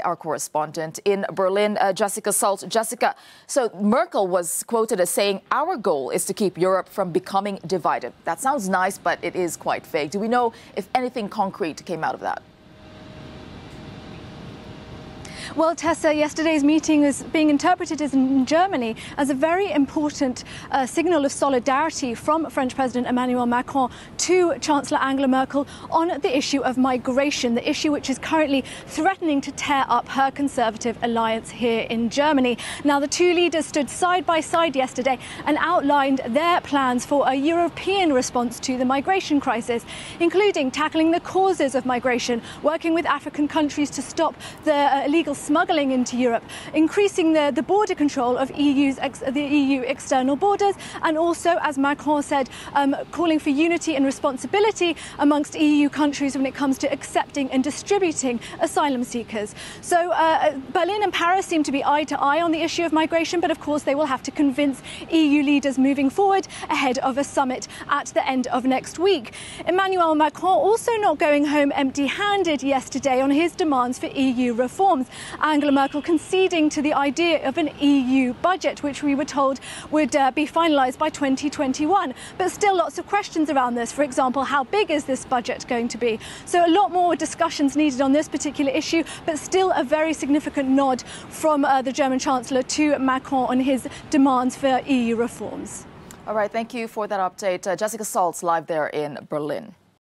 our correspondent in Berlin, Jessica Saltz. Jessica, so Merkel was quoted as saying, "Our goal is to keep Europe from becoming divided." That sounds nice, but it is quite vague. Do we know if anything concrete came out of that? Well, Tessa, yesterday's meeting is being interpreted in Germany as a very important signal of solidarity from French President Emmanuel Macron to Chancellor Angela Merkel on the issue of migration, the issue which is currently threatening to tear up her Conservative alliance here in Germany. Now, the two leaders stood side by side yesterday and outlined their plans for a European response to the migration crisis, including tackling the causes of migration, working with African countries to stop the illegal smuggling into Europe, increasing the border control of the EU external borders, and also, as Macron said, calling for unity and responsibility amongst EU countries when it comes to accepting and distributing asylum seekers. So Berlin and Paris seem to be eye to eye on the issue of migration, but of course they will have to convince EU leaders moving forward ahead of a summit at the end of next week. Emmanuel Macron also not going home empty-handed yesterday on his demands for EU reforms. Angela Merkel conceding to the idea of an EU budget, which we were told would be finalised by 2021. But still lots of questions around this. For example, how big is this budget going to be? So a lot more discussions needed on this particular issue, but still a very significant nod from the German Chancellor to Macron on his demands for EU reforms. All right, thank you for that update. Jessica Saltz live there in Berlin.